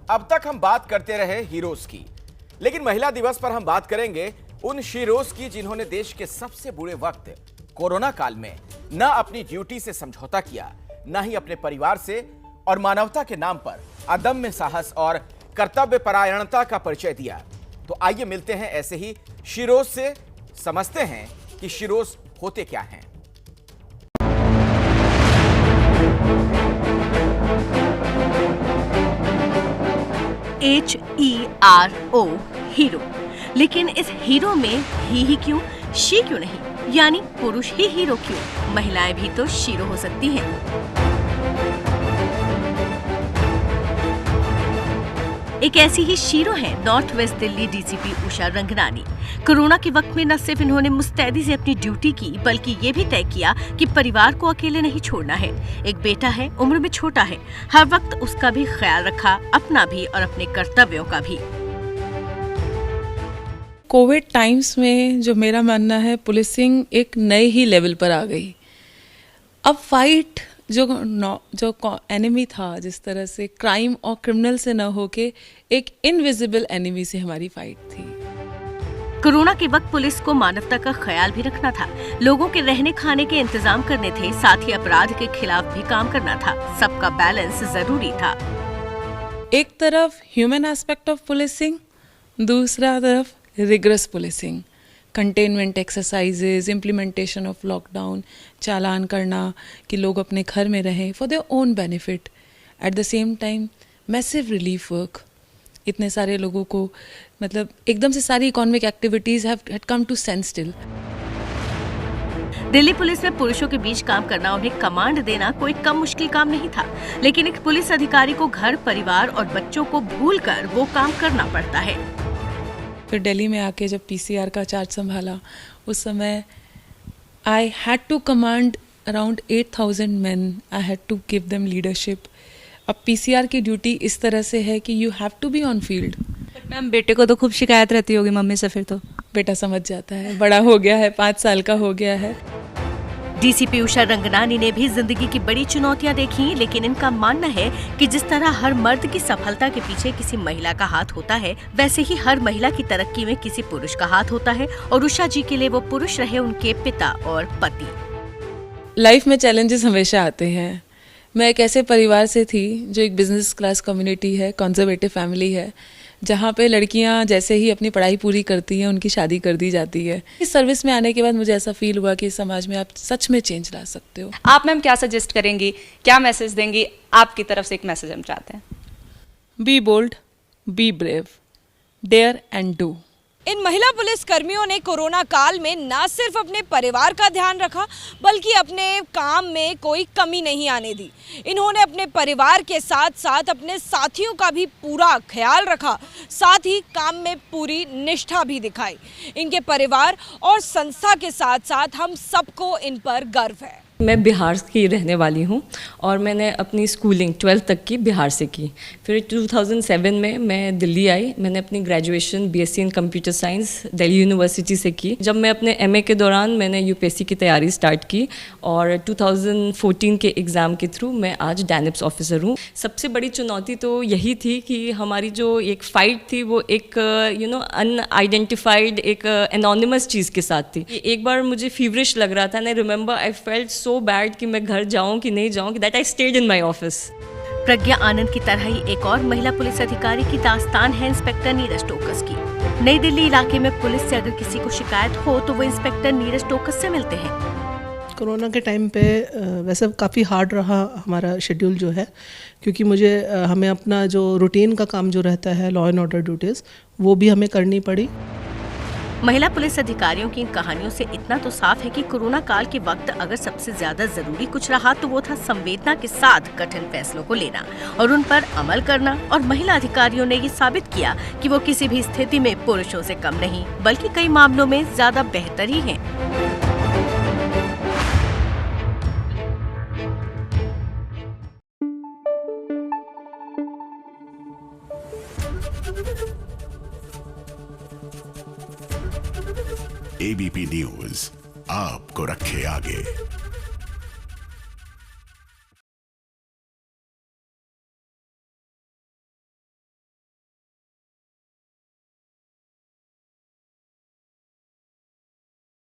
अब तक हम बात करते रहे हीरोज की, लेकिन महिला दिवस पर हम बात करेंगे उन शीरोज की जिन्होंने देश के सबसे बुरे वक्त कोरोना काल में न अपनी ड्यूटी से समझौता किया, न ही अपने परिवार से, और मानवता के नाम पर अदम्य साहस और कर्तव्य परायणता का परिचय दिया। तो आइए मिलते हैं ऐसे ही शीरोज से, समझते हैं कि शीरोज होते क्या हैं। HERO hero. लेकिन इस हीरो में ही क्यों, शी क्यों नहीं, यानी पुरुष ही हीरो क्यों? महिलाएं भी तो शीरो हो सकती हैं। एक ऐसी ही शीरो है north west Delhi DCP Usha Ranganani. Corona के वक्त में न सिर्फ इन्होंने मुस्तैदी से अपनी ड्यूटी की, बल्कि ये भी तय किया कि परिवार को अकेले नहीं छोड़ना है। एक बेटा है, उम्र में छोटा है, हर वक्त उसका भी ख्याल रखा, अपना भी और अपने कर्तव्यों का भी। कोविड टाइम्स में जो मेरा मानना है, पुलिसिंग एक नए ही लेवल पर आ गई। अब फाइट जो एनिमी था, जिस तरह से क्राइम और क्रिमिनल से न होके एक इनविजिबल एनिमी से हमारी फाइट थी। कोरोना के वक्त पुलिस को मानवता का ख्याल भी रखना था, लोगों के रहने खाने के इंतजाम करने थे, साथ ही अपराध के खिलाफ भी काम करना था। सबका बैलेंस जरूरी था। एक तरफ ह्यूमन एस्पेक्ट ऑफ पुलिसिंग, दूसरा तरफ rigorous policing, containment exercises, implementation of lockdown, चालान करना कि लोग अपने घर में रहें for their own benefit. At the same time massive relief work, इतने सारे लोगों को, मतलब एकदम से सारी economic activities have come to stand still. Delhi police में पुरुषों के बीच काम करना, उन्हें कमांड देना कोई कम मुश्किल काम नहीं था, लेकिन एक पुलिस अधिकारी को घर, परिवार और बच्चों को भूलकर वो काम करना पड़ता है। फिर दिल्ली में आके जब पीसीआर का चार्ज संभाला, उस समय I had to command around 8,000 man, I had to give them leadership. अब पीसीआर की ड्यूटी इस तरह से है कि you have to be on field. Ma'am, बेटे को तो खूब शिकायत रहती होगी मम्मी से, फिर तो बेटा समझ जाता है, बड़ा हो गया है, 5 साल का हो गया है। डीसीपी उषा रंगनानी ने भी जिंदगी की बड़ी चुनौतियां देखी, लेकिन इनका मानना है कि जिस तरह हर मर्द की सफलता के पीछे किसी महिला का हाथ होता है, वैसे ही हर महिला की तरक्की में किसी पुरुष का हाथ होता है, और उषा जी के लिए वो पुरुष रहे उनके पिता और पति। लाइफ में चैलेंजेस हमेशा आते हैं। मैं एक ऐसे परिवार से थी जो एक बिजनेस क्लास कम्युनिटी है, कंजर्वेटिव फैमिली है, जहाँ पे लड़कियाँ जैसे ही अपनी पढ़ाई पूरी करती हैं उनकी शादी कर दी जाती है। इस सर्विस में आने के बाद मुझे ऐसा फील हुआ कि इस समाज में आप सच में चेंज ला सकते हो। आप मैम क्या सजेस्ट करेंगी, क्या मैसेज देंगी? आपकी तरफ से एक मैसेज हम चाहते हैं। Be bold, be brave, dare and do. इन महिला पुलिस कर्मियों ने कोरोना काल में न सिर्फ अपने परिवार का ध्यान रखा, बल्कि अपने काम में कोई कमी नहीं आने दी। इन्होंने अपने परिवार के साथ साथ अपने साथियों का भी पूरा ख्याल रखा, साथ ही काम में पूरी निष्ठा भी दिखाई। इनके परिवार और संस्था के साथ साथ हम सबको इन पर गर्व है। मैं बिहार की रहने वाली हूँ और मैंने अपनी स्कूलिंग 12th तक की बिहार से की। फिर 2007 में मैं दिल्ली आई। मैंने अपनी graduation BSc in computer science Delhi university से की। जब मैं अपने एमए के दौरान मैंने यूपीएससी की तैयारी स्टार्ट की और 2014 के एग्ज़ाम के थ्रू मैं आज डैनिप्स ऑफिसर हूँ। सबसे बड़ी चुनौती तो यही थी कि हमारी जो एक फ़ाइट थी वो एक अनआइडेंटिफाइड, एक एनोनिमस चीज़ के साथ थी। एक बार मुझे फीवरिश लग रहा था and I remember I felt so bad कि मैं घर जाऊं कि नहीं जाऊं, that I stayed in my office. Pragya Anand की तरह ही एक और महिला पुलिस अधिकारी की दास्तान है इंस्पेक्टर नीरज टोकस की। नई दिल्ली इलाके में पुलिस से अगर किसी को शिकायत हो तो वो इंस्पेक्टर नीरज टोकस से मिलते हैं। कोरोना के टाइम पे वैसे काफ़ी हार्ड रहा हमारा शेड्यूल जो है, क्योंकि हमें अपना जो रूटीन का काम जो रहता है, लॉ एंड ऑर्डर ड्यूटीज़, वो भी हमें करनी पड़ी। महिला पुलिस अधिकारियों की इन कहानियों से इतना तो साफ है कि कोरोना काल के वक्त अगर सबसे ज्यादा जरूरी कुछ रहा तो वो था संवेदना के साथ कठिन फैसलों को लेना और उन पर अमल करना। और महिला अधिकारियों ने ये साबित किया कि वो किसी भी स्थिति में पुरुषों से कम नहीं, बल्कि कई मामलों में ज्यादा बेहतर ही हैं। एबीपी न्यूज आपको रखे आगे।